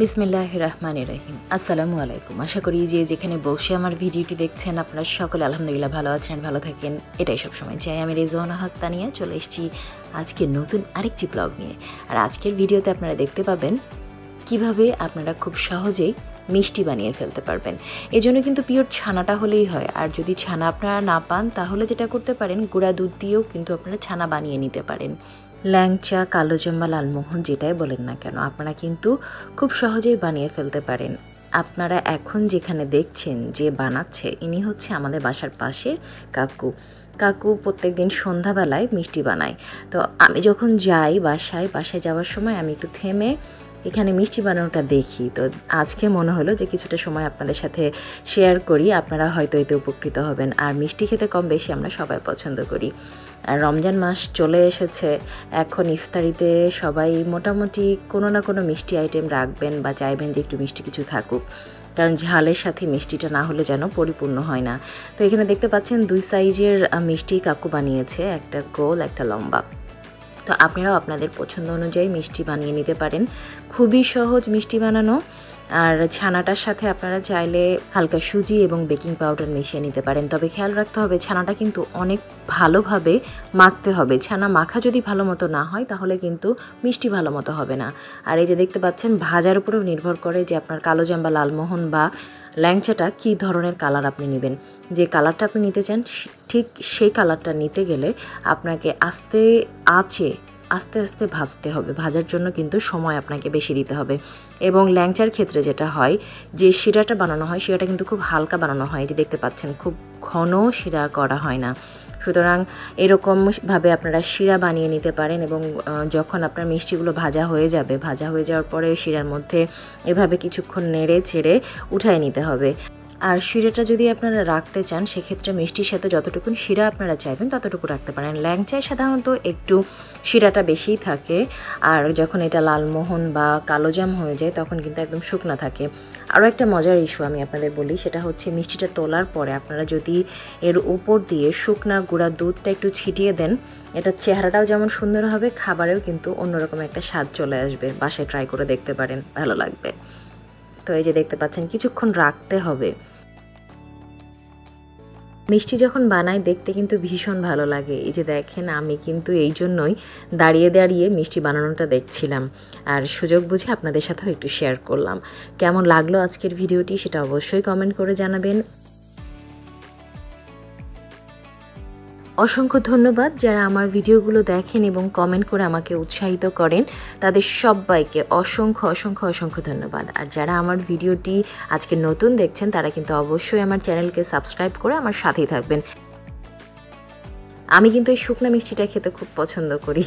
বিসমিল্লাহির রহমানির রহিম। আসসালামু আলাইকুম। আশা করি যে যেখানে বসে আমার ভিডিওটি দেখছেন আপনারা সকলে আলহামদুলিল্লাহ ভালো আছেন, ভালো থাকেন, এটাই সবসময় চাই। আমি রেজওয়ানা হক নিয়ে চলে এসেছি আজকে নতুন আরেকটি ব্লগ নিয়ে। আর আজকের ভিডিওতে আপনারা দেখতে পাবেন কিভাবে আপনারা খুব সহজেই মিষ্টি বানিয়ে ফেলতে পারবেন। এজন্য কিন্তু পিওর ছানাটা হলেই হয়। আর যদি ছানা আপনারা না পান তাহলে যেটা করতে পারেন, গুঁড়া দুধ দিয়েও কিন্তু আপনারা ছানা বানিয়ে নিতে পারেন। ল্যাংচা, কালোজাম বা লালমোহন যেটাই বলেন না কেন, আপনারা কিন্তু খুব সহজেই বানিয়ে ফেলতে পারেন। আপনারা এখন যেখানে দেখছেন যে বানাচ্ছে, ইনি হচ্ছে আমাদের বাসার পাশের কাকু প্রত্যেক দিন সন্ধ্যাবেলায় মিষ্টি বানায়। তো আমি যখন যাই বাসায় যাওয়ার সময় আমি একটু থেমে এখানে মিষ্টি বানানোটা দেখি। তো আজকে মনে হলো যে কিছুটা সময় আপনাদের সাথে শেয়ার করি, আপনারা হয়তো এতে উপকৃত হবেন। আর মিষ্টি খেতে কম বেশি আমরা সবাই পছন্দ করি। আর রমজান মাস চলে এসেছে, এখন ইফতারিতে সবাই মোটামুটি কোনো না কোনো মিষ্টি আইটেম রাখবেন বা চাইবেন যে একটু মিষ্টি কিছু থাকুক, কারণ ঝালের সাথে মিষ্টিটা না হলে যেন পরিপূর্ণ হয় না। তো এখানে দেখতে পাচ্ছেন 2 সাইজের মিষ্টি কাকু বানিয়েছে, একটা গোল একটা লম্বা। তো আপনারাও আপনাদের পছন্দ অনুযায়ী মিষ্টি বানিয়ে নিতে পারেন। খুবই সহজ মিষ্টি বানানো। আর ছানাটার সাথে আপনারা চাইলে হালকা সুজি এবং বেকিং পাউডার মিশিয়ে নিতে পারেন। তবে খেয়াল রাখতে হবে ছানাটা কিন্তু অনেক ভালোভাবে মাখতে হবে। ছানা মাখা যদি ভালো মতো না হয় তাহলে কিন্তু মিষ্টি ভালো মতো হবে না। আর এই যে দেখতে পাচ্ছেন ভাজার উপরেও নির্ভর করে যে আপনার কালোজাম বা লালমোহন বা ল্যাংচাটা কী ধরনের কালার আপনি নেবেন। যে কালারটা আপনি নিতে চান ঠিক সেই কালারটা নিতে গেলে আপনাকে আস্তে আস্তে ভাজতে হবে। ভাজার জন্য কিন্তু সময় আপনাকে বেশি দিতে হবে। এবং ল্যাংচার ক্ষেত্রে যেটা হয়, যে শিরাটা বানানো হয় শিরাটা কিন্তু খুব হালকা বানানো হয়। যে দেখতে পাচ্ছেন খুব ঘন শিরা করা হয় না। সুতরাং এরকমভাবে আপনারা শিরা বানিয়ে নিতে পারেন। এবং যখন আপনার মিষ্টিগুলো ভাজা হয়ে যাওয়ার পরে শিরার মধ্যে এভাবে কিছুক্ষণ নেড়ে ছেড়ে উঠায় নিতে হবে। আর শিরাটা যদি আপনারা রাখতে চান সেক্ষেত্রে মিষ্টির সাথে যতটুকু শিরা আপনারা চাইবেন ততটুকু রাখতে পারেন। ল্যাংচায় সাধারণত একটু শিরাটা বেশিই থাকে, আর যখন এটা লালমোহন বা কালোজাম হয়ে যায় তখন কিন্তু একদম শুকনা থাকে। আরও একটা মজার ইস্যু আমি আপনাদের বলি, সেটা হচ্ছে মিষ্টিটা তোলার পরে আপনারা যদি এর উপর দিয়ে শুকনা গুঁড়া দুধটা একটু ছিটিয়ে দেন, এটার চেহারাটাও যেমন সুন্দর হবে, খাবারেও কিন্তু অন্যরকম একটা স্বাদ চলে আসবে। বাসায় ট্রাই করে দেখতে পারেন, ভালো লাগবে। তো এই যে দেখতে পাচ্ছেন কিছুক্ষণ রাখতে হবে। মিষ্টি যখন বানাই দেখতে কিন্তু ভীষণ ভালো লাগে। এই যে দেখেন আমি কিন্তু এই জন্যই দাঁড়িয়ে মিষ্টি বানানোটা দেখছিলাম, আর সুযোগ বুঝে আপনাদের সাথেও একটু শেয়ার করলাম। কেমন লাগলো আজকের ভিডিওটি সেটা অবশ্যই কমেন্ট করে জানাবেন। অসংখ্য ধন্যবাদ যারা আমার ভিডিওগুলো দেখেন এবং কমেন্ট করে আমাকে উৎসাহিত করেন, তাদের সবাইকে অসংখ্য ধন্যবাদ। আর যারা আমার ভিডিওটি আজকে নতুন দেখছেন তারা কিন্তু অবশ্যই আমার চ্যানেলকে সাবস্ক্রাইব করে আমার সাথেই থাকবেন। আমি কিন্তু এই শুকনো মিষ্টিটা খেতে খুব পছন্দ করি।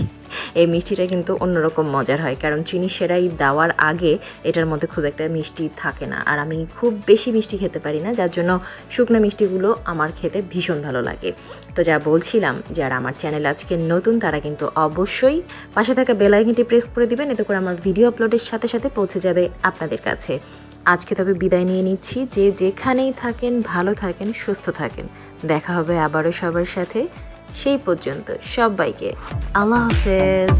এই মিষ্টিটা কিন্তু অন্যরকম মজার হয়, কারণ চিনি সেরাই দেওয়ার আগে এটার মধ্যে খুব একটা মিষ্টি থাকে না। আর আমি খুব বেশি মিষ্টি খেতে পারি না, যার জন্য শুকনো মিষ্টিগুলো আমার খেতে ভীষণ ভালো লাগে। তো যা বলছিলাম, যারা আমার চ্যানেল আজকে নতুন তারা কিন্তু অবশ্যই পাশে থাকা বেল আইকনটি প্রেস করে দিবেন, এতে করে আমার ভিডিও আপলোডের সাথে সাথে পৌঁছে যাবে আপনাদের কাছে। আজকে তবে বিদায় নিয়ে নিচ্ছি। যে যেখানেই থাকেন ভালো থাকেন, সুস্থ থাকেন। দেখা হবে আবারও সবার সাথে। সেই পর্যন্ত সবাইকে আল্লাহ হাফেজ।